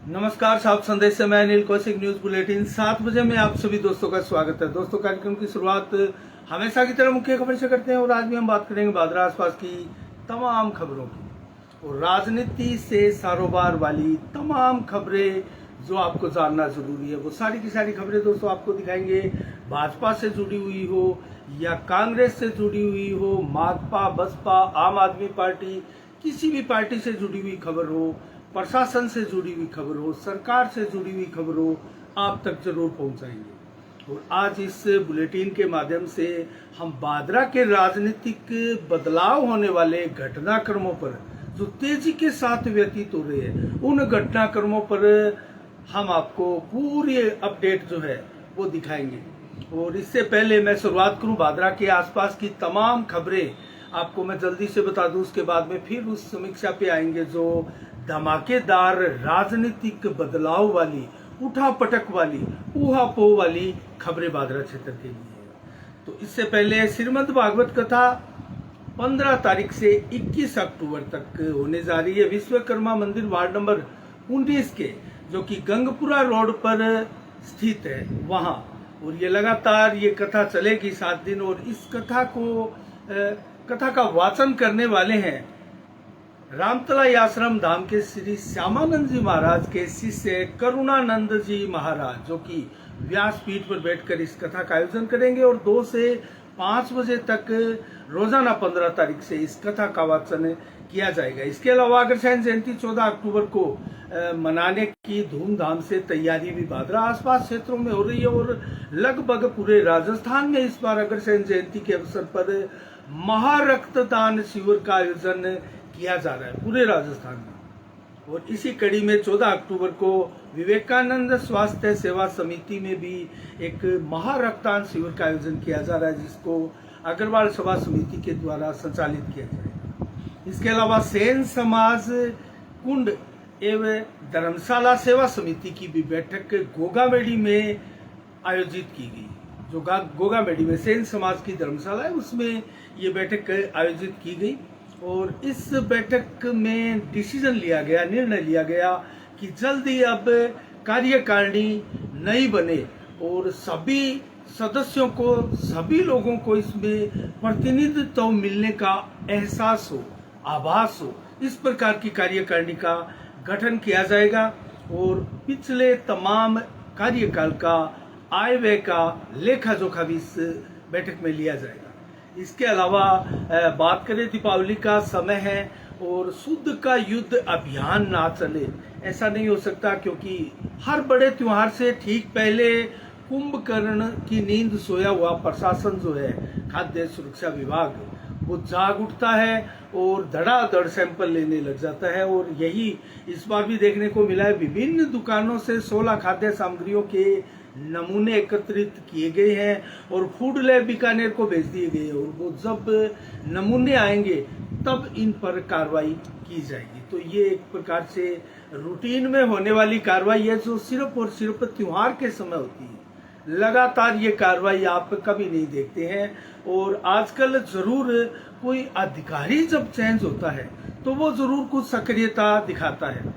नमस्कार, साहब संदेश से मैं अनिल कौशिक। न्यूज बुलेटिन 7 बजे में आप सभी दोस्तों का स्वागत है। दोस्तों, कार्यक्रम की शुरुआत हमेशा की तरह मुख्य खबर से करते हैं और आज भी हम बात करेंगे भादरा आसपास की तमाम खबरों की और राजनीति से कारोबार वाली तमाम खबरें जो आपको जानना जरूरी है। वो सारी की सारी खबरें दोस्तों आपको दिखाएंगे। भाजपा से जुड़ी हुई हो या कांग्रेस से जुड़ी हुई हो, माकपा, बसपा, आम आदमी पार्टी, किसी भी पार्टी से जुड़ी हुई खबर हो, प्रशासन से जुड़ी हुई खबर हो, सरकार से जुड़ी हुई खबर हो, आप तक जरूर पहुंचाएंगे। और आज इस बुलेटिन के माध्यम से हम भादरा के राजनीतिक बदलाव होने वाले घटनाक्रमों पर जो तेजी के साथ व्यतीत हो रहे हैं, उन घटनाक्रमों पर हम आपको पूरी अपडेट जो है वो दिखाएंगे। और इससे पहले मैं शुरुआत करूं भादरा के आसपास की तमाम खबरें आपको मैं जल्दी से बता दूं, उसके बाद में फिर उस समीक्षा पे आएंगे जो धमाकेदार राजनीतिक बदलाव वाली, उठापटक वाली, ऊहापोह वाली खबरें भादरा क्षेत्र के लिए। तो इससे पहले श्रीमद् भागवत कथा 15 तारीख से 21 अक्टूबर तक होने जा रही है विश्वकर्मा मंदिर वार्ड नंबर 19 के, जो कि गंगपुरा रोड पर स्थित है वहां। और ये लगातार ये कथा चलेगी 7 दिन। और इस कथा का वाचन करने वाले हैं रामतलाई आश्रम धाम के श्री श्यामानंद जी महाराज के शिष्य करुणानंद जी महाराज, जो कि व्यासपीठ पर बैठकर इस कथा का आयोजन करेंगे। और 2 से 5 बजे तक रोजाना 15 तारीख से इस कथा का वाचन किया जाएगा। इसके अलावा अग्रसेन जयंती 14 अक्टूबर को मनाने की धूमधाम से तैयारी भी भादरा आसपास क्षेत्रों में हो रही है। और लगभग पूरे राजस्थान में इस बार अग्रसेन जयंती के अवसर पर महारक्तदान शिविर का आयोजन किया जा रहा है पूरे राजस्थान में। और इसी कड़ी में 14 अक्टूबर को विवेकानंद स्वास्थ्य सेवा समिति में भी एक महारक्तदान शिविर का आयोजन किया जा रहा है, जिसको अग्रवाल सभा समिति के द्वारा संचालित किया जाएगा। इसके अलावा सेन समाज कुंड एवं धर्मशाला सेवा समिति की भी बैठक गोगामेडी में आयोजित की गई। जो गोगामेडी में सेन समाज की धर्मशाला है, उसमें ये बैठक आयोजित की गई। और इस बैठक में निर्णय लिया गया कि जल्द ही अब कार्यकारिणी नई बने और सभी सदस्यों को, सभी लोगों को इसमें प्रतिनिधित्व मिलने का एहसास हो, आभास हो, इस प्रकार की कार्यकारिणी का गठन किया जाएगा। और पिछले तमाम कार्यकाल का आय व्यय का लेखा जोखा भी इस बैठक में लिया जाएगा। इसके अलावा बात करें, दीपावली का समय है और शुद्ध का युद्ध अभियान ना चले, ऐसा नहीं हो सकता, क्योंकि हर बड़े त्योहार से ठीक पहले कुंभकर्ण की नींद सोया हुआ प्रशासन जो है, खाद्य सुरक्षा विभाग, वो जाग उठता है और धड़ाधड़ सैंपल लेने लग जाता है। और यही इस बार भी देखने को मिला है। विभिन्न दुकानों से 16 खाद्य सामग्रियों के नमूने एकत्रित किए गए हैं और फूड लैब बीकानेर को भेज दिए गए। और वो जब नमूने आएंगे तब इन पर कार्रवाई की जाएगी। तो ये एक प्रकार से रूटीन में होने वाली कार्रवाई है, जो सिर्फ और सिर्फ त्योहार के समय होती है। लगातार ये कार्रवाई आप कभी नहीं देखते हैं। और आजकल जरूर कोई अधिकारी जब चेंज होता है तो वो जरूर कुछ सक्रियता दिखाता है।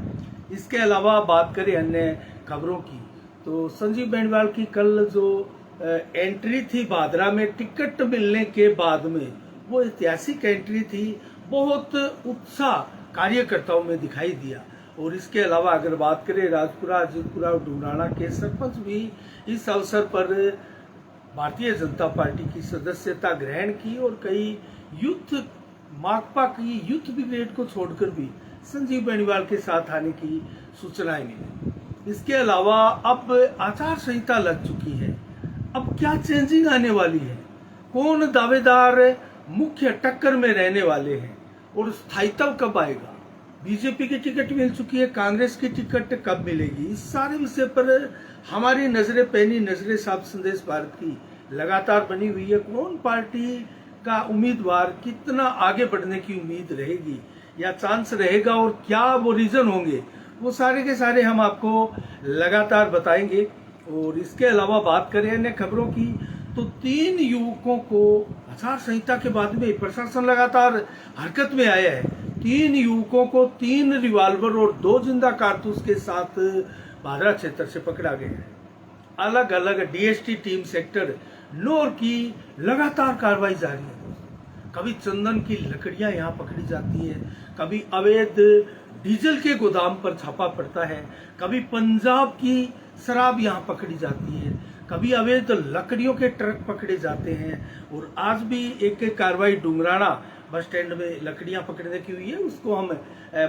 इसके अलावा बात करें अन्य खबरों की, तो संजीव बेनीवाल की कल जो एंट्री थी भादरा में टिकट मिलने के बाद में, वो ऐतिहासिक एंट्री थी। बहुत उत्साह कार्यकर्ताओं में दिखाई दिया। और इसके अलावा अगर बात करें, राजपुरा, अजीतपुरा और डुमराना के सरपंच भी इस अवसर पर भारतीय जनता पार्टी की सदस्यता ग्रहण की। और कई यूथ, माकपा की यूथ ब्रिगेड को छोड़कर भी संजीव बेनीवाल के साथ आने की सूचनाएं मिली। इसके अलावा अब आचार संहिता लग चुकी है। अब क्या चेंजिंग आने वाली है, कौन दावेदार मुख्य टक्कर में रहने वाले हैं और स्थायित्व कब आएगा, बीजेपी की टिकट मिल चुकी है, कांग्रेस की टिकट कब मिलेगी, इस सारे विषय पर हमारी नजरें पैनी नजरें साफ संदेश भारत की लगातार बनी हुई है। कौन पार्टी का उम्मीदवार कितना आगे बढ़ने की उम्मीद रहेगी या चांस रहेगा और क्या वो रीजन होंगे, वो सारे के सारे हम आपको लगातार बताएंगे। और इसके अलावा बात करें अन्य खबरों की, तो 3 युवकों को आचार संहिता के बाद में प्रशासन लगातार हरकत में आया है 3 युवकों को 3 रिवाल्वर और 2 जिंदा कारतूस के साथ भादरा क्षेत्र से पकड़ा गया है। अलग अलग डीएसटी टीम सेक्टर नौर की लगातार कार्रवाई जारी है। कभी चंदन की लकड़ियां यहाँ पकड़ी जाती है, कभी अवैध डीजल के गोदाम पर छापा पड़ता है, कभी पंजाब की शराब यहाँ पकड़ी जाती है, कभी अवैध लकड़ियों के ट्रक पकड़े जाते हैं। और आज भी एक कार्रवाई डुंगराना बस स्टैंड में लकड़ियां पकड़ने की हुई है, उसको हम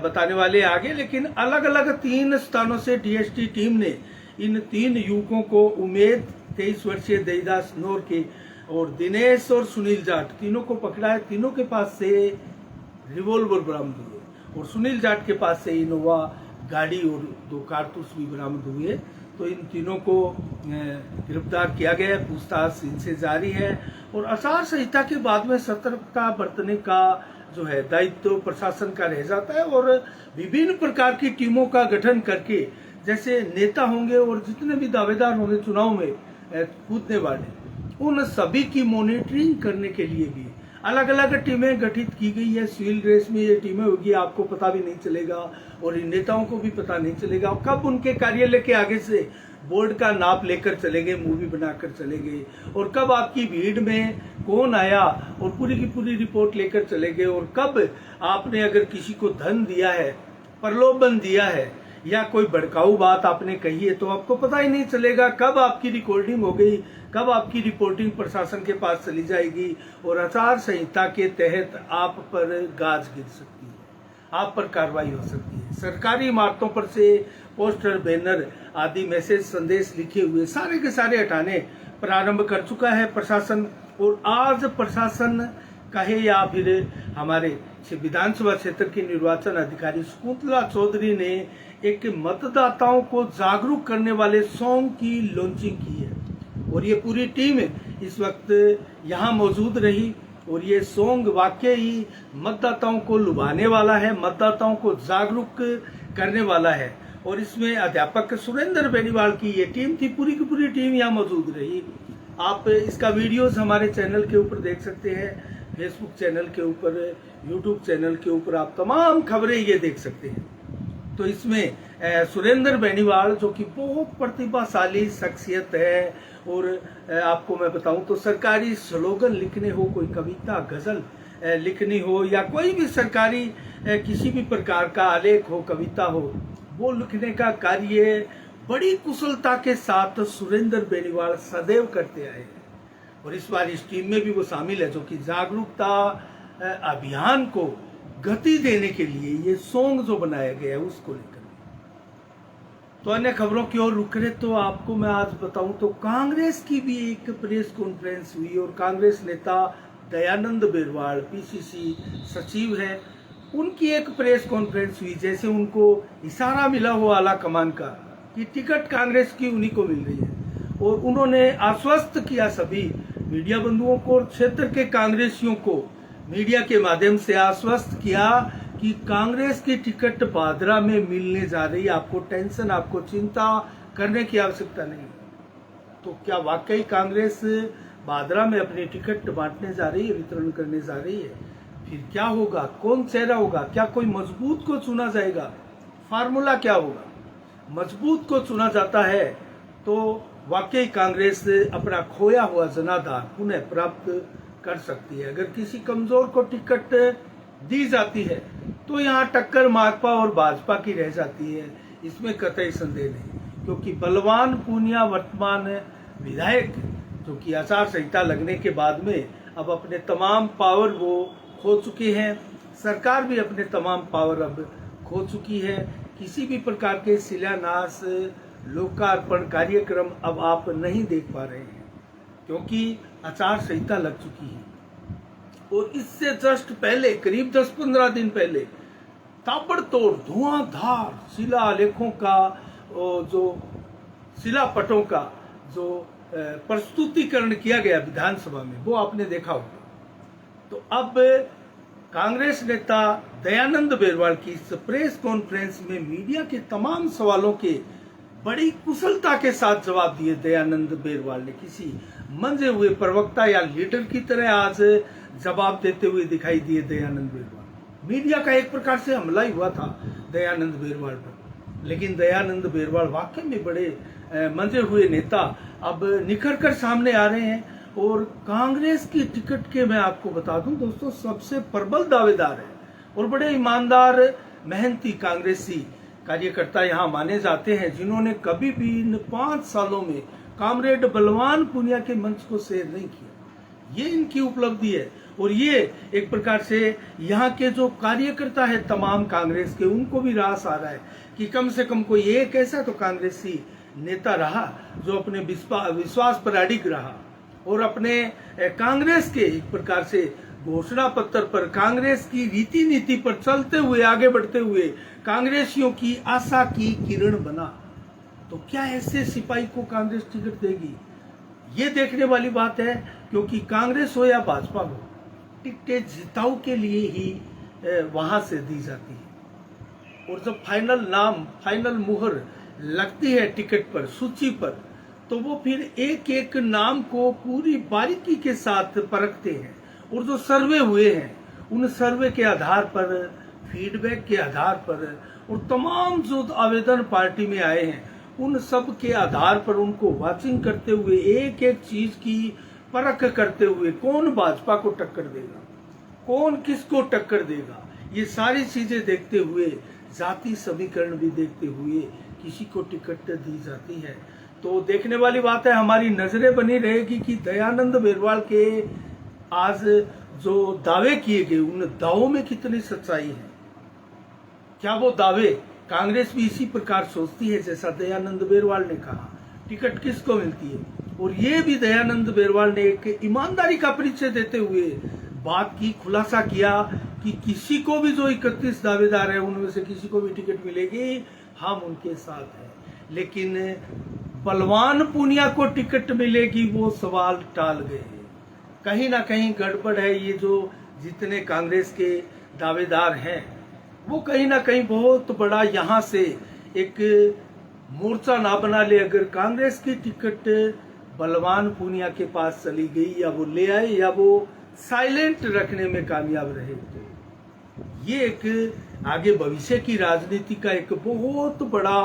बताने वाले आगे। लेकिन अलग अलग 3 स्थानों से डीएसटी टीम ने इन 3 युवकों को उमेद 23 वर्षीय देईदास नौर के और दिनेश और सुनील जाट तीनों को पकड़ा है। तीनों के पास से रिवॉल्वर बरामद हुए और सुनील जाट के पास से इनोवा गाड़ी और 2 कारतूस भी बरामद हुए। तो इन तीनों को गिरफ्तार किया गया है, पूछताछ इनसे जारी है। और आचार संहिता के बाद में सतर्कता बरतने का जो है दायित्व प्रशासन का रह जाता है और विभिन्न प्रकार की टीमों का गठन करके जैसे नेता होंगे और जितने भी दावेदार होंगे चुनाव में कूदने वाले, उन सभी की मॉनिटरिंग करने के लिए भी अलग अलग टीमें गठित की गई है। सिविल ड्रेस में ये टीमें होगी, आपको पता भी नहीं चलेगा और इन नेताओं को भी पता नहीं चलेगा कब उनके कार्यालय के आगे से बोर्ड का नाप लेकर चले गए, मूवी बनाकर चले गए, और कब आपकी भीड़ में कौन आया और पूरी की पूरी रिपोर्ट लेकर चले गए, और कब आपने अगर किसी को धन दिया है, प्रलोभन दिया है या कोई भड़काऊ बात आपने कही है तो आपको पता ही नहीं चलेगा। कब आपकी रिकॉर्डिंग हो गई, कब आपकी रिपोर्टिंग प्रशासन के पास चली जाएगी और आचार संहिता के तहत आप पर गाज गिर सकती है, आप पर कार्रवाई हो सकती है। सरकारी इमारतों पर से पोस्टर, बैनर आदि मैसेज, संदेश लिखे हुए सारे के सारे हटाने प्रारंभ कर चुका है प्रशासन। और आज प्रशासन कहे या फिर हमारे विधानसभा क्षेत्र की निर्वाचन अधिकारी शकुंतला चौधरी ने एक मतदाताओं को जागरूक करने वाले सॉन्ग की लॉन्चिंग की है और ये पूरी टीम इस वक्त यहाँ मौजूद रही। और ये सॉन्ग वाकई ही मतदाताओं को लुभाने वाला है, मतदाताओं को जागरूक करने वाला है। और इसमें अध्यापक सुरेंद्र बेनीवाल की ये टीम थी, पूरी की पूरी टीम यहाँ मौजूद रही। आप इसका वीडियोस हमारे चैनल के ऊपर देख सकते हैं, फेसबुक चैनल के ऊपर, यूट्यूब चैनल के ऊपर आप तमाम खबरें ये देख सकते हैं। तो इसमें सुरेंद्र बेनीवाल जो कि बहुत प्रतिभाशाली शख्सियत है, और आपको मैं बताऊं तो सरकारी स्लोगन लिखने हो, कोई कविता गजल लिखनी हो या कोई भी सरकारी किसी भी प्रकार का आलेख हो, कविता हो, वो लिखने का कार्य बड़ी कुशलता के साथ सुरेंद्र बेनीवाल सदैव करते आए हैं। और इस बार इस टीम में भी वो शामिल है जो कि जागरूकता अभियान को गति देने के लिए ये सॉन्ग जो बनाया गया है उसको लेकर। तो अन्य खबरों की ओर रुक रहे तो आपको मैं आज बताऊं तो कांग्रेस की भी एक प्रेस कॉन्फ्रेंस हुई और कांग्रेस नेता दयानंद बिरवाल पीसीसी सचिव है, उनकी एक प्रेस कॉन्फ्रेंस हुई। जैसे उनको इशारा मिला हो आला कमान का कि टिकट कांग्रेस की उन्हीं को मिल रही है, और उन्होंने आश्वस्त किया सभी मीडिया बंधुओं को और क्षेत्र के कांग्रेसियों को मीडिया के माध्यम से आश्वस्त किया कि कांग्रेस की टिकट भादरा में मिलने जा रही है, आपको टेंशन, आपको चिंता करने की आवश्यकता नहीं। तो क्या वाकई कांग्रेस भादरा में अपनी टिकट बांटने जा रही है, वितरण करने जा रही है? फिर क्या होगा, कौन चेहरा होगा, क्या कोई मजबूत को चुना जाएगा, फार्मूला क्या होगा? मजबूत को चुना जाता है तो वाकई कांग्रेस अपना खोया हुआ जनाधार पुनः प्राप्त कर सकती है। अगर किसी कमजोर को टिकट दी जाती है तो यहाँ टक्कर माकपा और भाजपा की रह जाती है, इसमें कतई संदेह नहीं। क्योंकि बलवान पूनिया वर्तमान विधायक जो कि आचार संहिता लगने के बाद में अब अपने तमाम पावर वो खो चुके हैं, सरकार भी अपने तमाम पावर अब खो चुकी है। किसी भी प्रकार के शिलान्यास, लोकार्पण कार्यक्रम अब आप नहीं देख पा रहे हैं क्योंकि आचार संहिता लग चुकी है। और इससे जस्ट पहले करीब 10-15 दिन पहले ताबड़तोड़ धुआंधार शिलालेखों का, जो शिलापटों का जो प्रस्तुतिकरण किया गया विधानसभा में, वो आपने देखा होगा। तो अब कांग्रेस नेता दयानंद बिरवाल की इस प्रेस कॉन्फ्रेंस में मीडिया के तमाम सवालों के बड़ी कुशलता के साथ जवाब दिए दयानंद बिरवाल ने। किसी मंजे हुए प्रवक्ता या लीडर की तरह आज जवाब देते हुए दिखाई दिए दयानंद बिरवाल। मीडिया का एक प्रकार से हमला ही हुआ था दयानंद बेरवाल पर। लेकिन दयानंद बेरवाल वाकई में बड़े मंजे हुए नेता अब निखर कर सामने आ रहे हैं और कांग्रेस की टिकट के मैं आपको बता दूं दोस्तों सबसे प्रबल दावेदार है और बड़े ईमानदार मेहनती कांग्रेसी कार्यकर्ता यहाँ माने जाते हैं, जिन्होंने कभी भी इन 5 सालों में कामरेड बलवान पूनिया के मंच को शेयर नहीं किया। ये इनकी उपलब्धि है और ये एक प्रकार से यहाँ के जो कार्यकर्ता है तमाम कांग्रेस के, उनको भी रास आ रहा है कि कम से कम कोई एक ऐसा तो कांग्रेसी नेता रहा जो अपने विश्वास पर अडिग रहा और अपने कांग्रेस के एक प्रकार से घोषणा पत्र पर, कांग्रेस की रीति नीति पर चलते हुए आगे बढ़ते हुए कांग्रेसियों की आशा की किरण बना। तो क्या ऐसे सिपाही को कांग्रेस टिकट देगी? ये देखने वाली बात है, क्योंकि कांग्रेस हो या भाजपा हो, टिकटें जिताऊ के लिए ही वहां से दी जाती है और जब फाइनल मुहर लगती है टिकट पर, सूची पर, तो वो फिर एक एक नाम को पूरी बारीकी के साथ परखते हैं और जो सर्वे हुए हैं उन सर्वे के आधार पर, फीडबैक के आधार पर और तमाम जो आवेदन पार्टी में आए हैं उन सब के आधार पर उनको वाचिंग करते हुए, एक एक चीज की परख करते हुए, कौन भाजपा को टक्कर देगा, कौन किसको टक्कर देगा, ये सारी चीजें देखते हुए, जाति समीकरण भी देखते हुए किसी को टिकट दी जाती है। तो देखने वाली बात है, हमारी नजरें बनी रहेगी कि दयानंद बेरवाल के आज जो दावे किए गए उन दावों में कितनी सच्चाई है। क्या वो दावे कांग्रेस भी इसी प्रकार सोचती है जैसा दयानंद बेरवाल ने कहा, टिकट किसको मिलती है? और ये भी दयानंद बेरवाल ने एक ईमानदारी का परिचय देते हुए बात की, खुलासा किया कि किसी को भी जो 31 दावेदार है उनमें से किसी को भी टिकट मिलेगी, हम उनके साथ हैं। लेकिन बलवान पूनिया को टिकट मिलेगी वो सवाल टाल गए। कहीं ना कहीं गड़बड़ है। ये जो जितने कांग्रेस के दावेदार हैं वो कहीं ना कहीं बहुत बड़ा यहाँ से एक मोर्चा ना बना ले। अगर कांग्रेस की टिकट बलवान पूनिया के पास चली गई या वो ले आए या वो साइलेंट रखने में कामयाब रहे, तो ये एक आगे भविष्य की राजनीति का एक बहुत बड़ा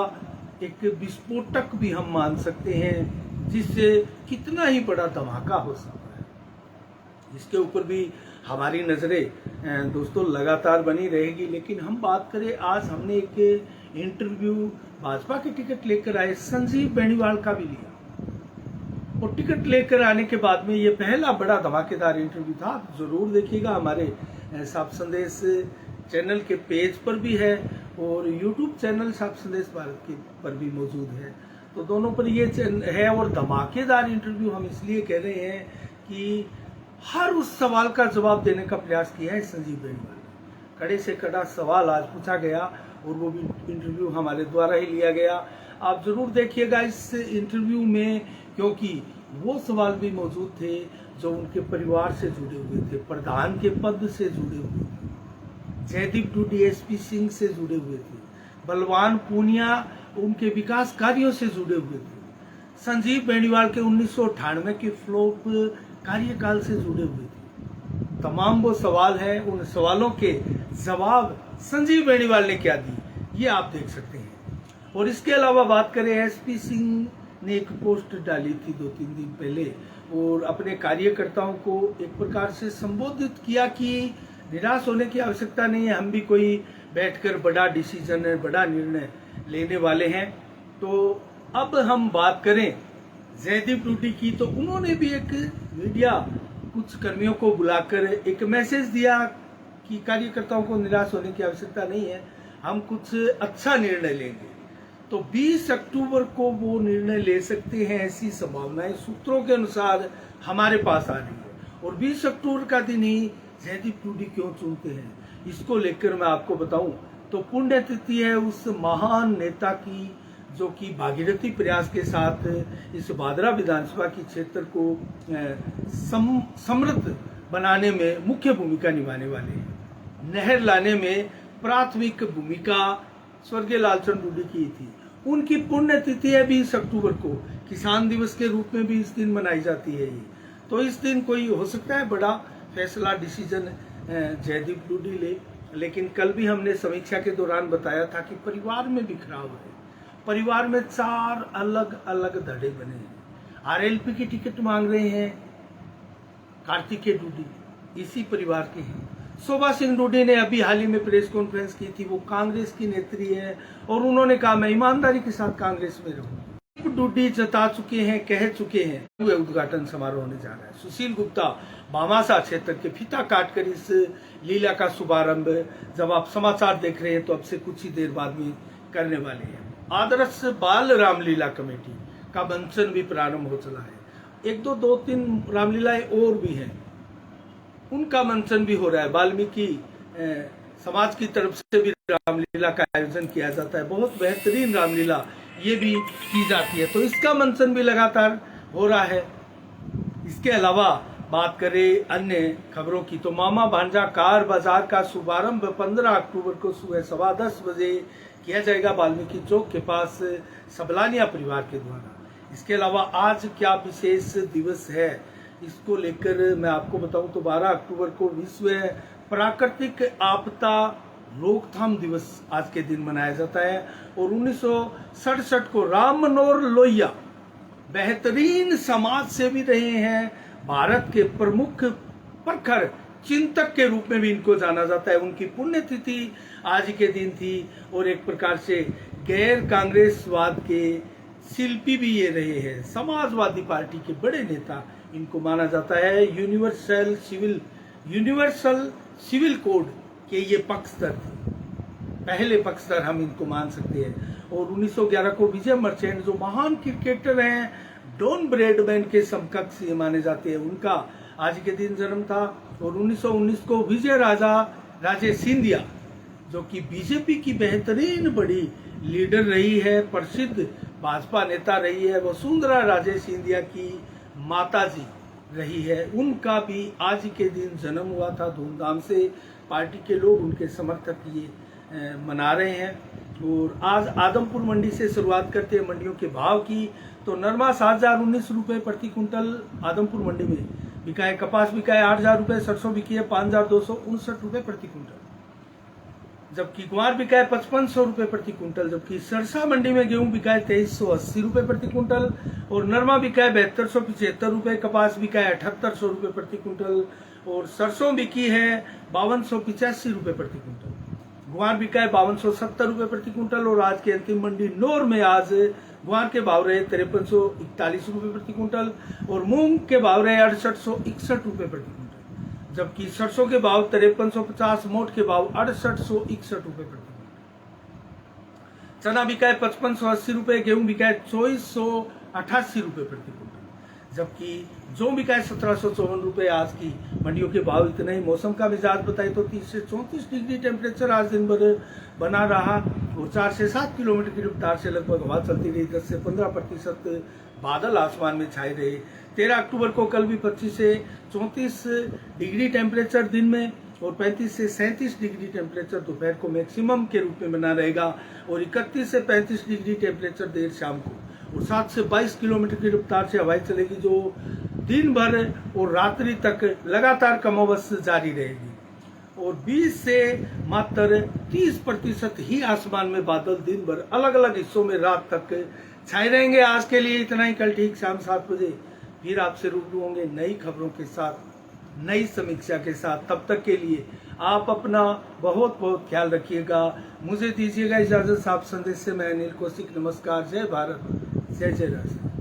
एक विस्फोटक भी हम मान सकते हैं, जिससे कितना ही बड़ा धमाका हो सकता है। इसके ऊपर भी हमारी नजरें दोस्तों लगातार बनी रहेगी। लेकिन हम बात करें, आज हमने एक इंटरव्यू भाजपा के टिकट लेकर आए संजीव बेनीवाल का भी लिया और टिकट लेकर आने के बाद में ये पहला बड़ा धमाकेदार इंटरव्यू था। आप जरूर देखिएगा, हमारे साफ संदेश चैनल के पेज पर भी है और यूट्यूब चैनल साफ संदेश भारत के पर भी मौजूद है, तो दोनों पर ये है। और धमाकेदार इंटरव्यू हम इसलिए कह रहे हैं कि हर उस सवाल का जवाब देने का प्रयास किया है संजीव बेनीवाल ने। कड़े से कड़ा सवाल आज पूछा गया और वो भी इंटरव्यू हमारे द्वारा ही लिया गया। आप जरूर देखिएगा इस इंटरव्यू में, क्योंकि वो सवाल भी मौजूद थे जो उनके परिवार से जुड़े हुए थे, प्रधान के पद से जुड़े हुए थे, जयदीप टूडी एसपी सिंह से जुड़े हुए थे, बलवान पूनिया उनके विकास कार्यों से जुड़े हुए थे, संजीव बेनीवाल के 1998 के फ्लॉप कार्यकाल से जुड़े हुए थे। तमाम वो सवाल हैं, उन सवालों के जवाब संजीव बेनीवाल ने क्या दी ये आप देख सकते हैं। और इसके अलावा बात करें, एसपी सिंह ने एक पोस्ट डाली थी 2-3 दिन पहले और अपने कार्यकर्ताओं को एक प्रकार से संबोधित किया कि निराश होने की आवश्यकता नहीं है, हम भी कोई बैठकर बड़ा डिसीजन, बड़ा निर्णय लेने वाले हैं। तो अब हम बात करें जयदीप टूडी की, तो उन्होंने भी एक मीडिया कुछ कर्मियों को बुलाकर एक मैसेज दिया कि कार्यकर्ताओं को निराश होने की आवश्यकता नहीं है, हम कुछ अच्छा निर्णय लेंगे। तो 20 अक्टूबर को वो निर्णय ले सकते हैं, ऐसी संभावनाएं सूत्रों के अनुसार हमारे पास आ रही है। और 20 अक्टूबर का दिन ही जयदीप टूडी क्यों चुनते हैं, इसको लेकर मैं आपको बताऊं तो पुण्यतिथि है उस महान नेता की जो कि भागीरथी प्रयास के साथ इस भादरा विधानसभा की क्षेत्र को समृद्ध बनाने में मुख्य भूमिका निभाने वाले हैं। नहर लाने में प्राथमिक भूमिका स्वर्गीय लालचंद टूडी की थी। उनकी पुण्यतिथि है 20 अक्टूबर को, किसान दिवस के रूप में भी इस दिन मनाई जाती है ये। तो इस दिन कोई हो सकता है बड़ा फैसला, डिसीजन जयदीप टूडी ले। लेकिन कल भी हमने समीक्षा के दौरान बताया था कि परिवार में बिखराव है। परिवार में 4 अलग अलग धड़े बने हैं। आरएलपी की टिकट मांग रहे हैं कार्तिकेय डूडी, इसी परिवार के हैं। शोभा सिंह डूडी ने अभी हाल ही में प्रेस कॉन्फ्रेंस की थी, वो कांग्रेस की नेत्री है और उन्होंने कहा मैं ईमानदारी के साथ कांग्रेस में रहूंगी। डूडी जता चुके हैं, कह चुके हैं उद्घाटन समारोह होने जा रहा है। सुशील गुप्ता भामाशाह क्षेत्र के फीता काटकर इस लीला का शुभारंभ, जब आप समाचार देख रहे हैं तो अब से कुछ ही देर बाद में करने वाले हैं। आदर्श बाल रामलीला कमेटी का मंचन भी प्रारंभ हो चला है। 2-3 रामलीलाएं और भी हैं, उनका मंचन भी हो रहा है। वाल्मीकि समाज की तरफ से भी रामलीला का आयोजन किया जाता है, बहुत बेहतरीन रामलीला ये भी की जाती है, तो इसका मंचन भी लगातार हो रहा है। इसके अलावा बात करें अन्य खबरों की तो मामा भांजा कार बाजार का शुभारंभ 15 अक्टूबर को सुबह 10:15 बजे किया जाएगा वाल्मीकि चौक के पास सबलानिया परिवार के द्वारा। इसके अलावा आज क्या विशेष दिवस है इसको लेकर मैं आपको बताऊं तो 12 अक्टूबर को विश्व प्राकृतिक आपदा रोकथाम दिवस आज के दिन मनाया जाता है। और 1967 को राम मनोहर लोहिया बेहतरीन समाज सेवी रहे हैं, भारत के प्रमुख प्रखर चिंतक के रूप में भी इनको जाना जाता है। उनकी पुण्यतिथि आज के दिन थी और एक प्रकार से गैर कांग्रेसवाद के शिल्पी भी ये रहे हैं। समाजवादी पार्टी के बड़े नेता इनको माना जाता है। यूनिवर्सल सिविल कोड के ये पक्षधर थे, पहले पक्षधर हम इनको मान सकते हैं। और 1911 को विजय मर्चेंट जो महान क्रिकेटर हैं, डॉन ब्रैडमैन के समकक्ष ये माने जाते हैं, उनका आज के दिन जन्म था। और 1919 को विजय राजे सिंधिया जो कि बीजेपी की बेहतरीन बड़ी लीडर रही है, प्रसिद्ध भाजपा नेता रही है, वसुंधरा राजे सिंधिया की माताजी रही है, उनका भी आज के दिन जन्म हुआ था। धूमधाम से पार्टी के लोग, उनके समर्थक ये मना रहे हैं। और आज आदमपुर मंडी से शुरुआत करते हैं मंडियों के भाव की। तो नरमा 7,019 रुपये प्रति कुंटल आदमपुर मंडी में बिका है। कपास बिका है 8,000 रुपये, सरसों बिकी है 5,259 रुपये प्रति कुंटल, जबकि ग्वार बिका है 5500 रुपये प्रति कुंटल। जबकि सरसा मंडी में गेहूं बिका है 2380 रुपये प्रति कुंटल और नरमा बिका है 7275 रुपये, कपास बिका है 7800 रुपये प्रति कुंटल और सरसों बिकी है 5285 रुपये प्रति कुंटल। ग्वार बिका है 5270 रुपये प्रति कुंटल और आज की अंतिम मंडी नौर में आज ग्वार के भाव रहे 5341 रुपये प्रति कुंटल और मूंग के भाव रहे 6861 रुपये प्रति कुंटल, जबकि सरसों के भाव 5350, मोट के भाव 6861 रुपये प्रति कुंटल। चना बिका है 5580 रुपये, गेहूं बिका है 2488 रुपये प्रति कुंटल, जबकि जो बिका है 1754 रुपये। आज की मंडियों के भाव इतने ही। मौसम का मिजाज बताए तो 30 से 34 डिग्री टेम्परेचर आज दिन भर बना रहा और 4 से 7 किलोमीटर की रफ्तार से लगभग हवा चलती रही। 10 से 15% बादल आसमान में छाए रहे। 13 अक्टूबर को कल भी 25 से 34 डिग्री टेम्परेचर दिन में और 35 से 37 डिग्री टेम्परेचर दोपहर को मैक्सिमम के रूप में बना रहेगा और 31 से 35 डिग्री टेम्परेचर देर शाम को और 7 से 22 किलोमीटर की रफ्तार से हवाएं चलेगी, जो दिन भर और रात्रि तक लगातार कमोबश जारी रहेगी। और 20 से मात्र 30% ही आसमान में बादल दिन भर अलग अलग हिस्सों में रात तक छाए रहेंगे। आज के लिए इतना ही। कल ठीक शाम 7 बजे फिर आपसे रूबरू होंगे नई खबरों के साथ, नई समीक्षा के साथ। तब तक के लिए आप अपना बहुत बहुत ख्याल रखिएगा। मुझे दीजिएगा इजाजत। साफ संदेश से मैं अनिल कौशिक। नमस्कार। जय भारत, जय जय राष्ट्र।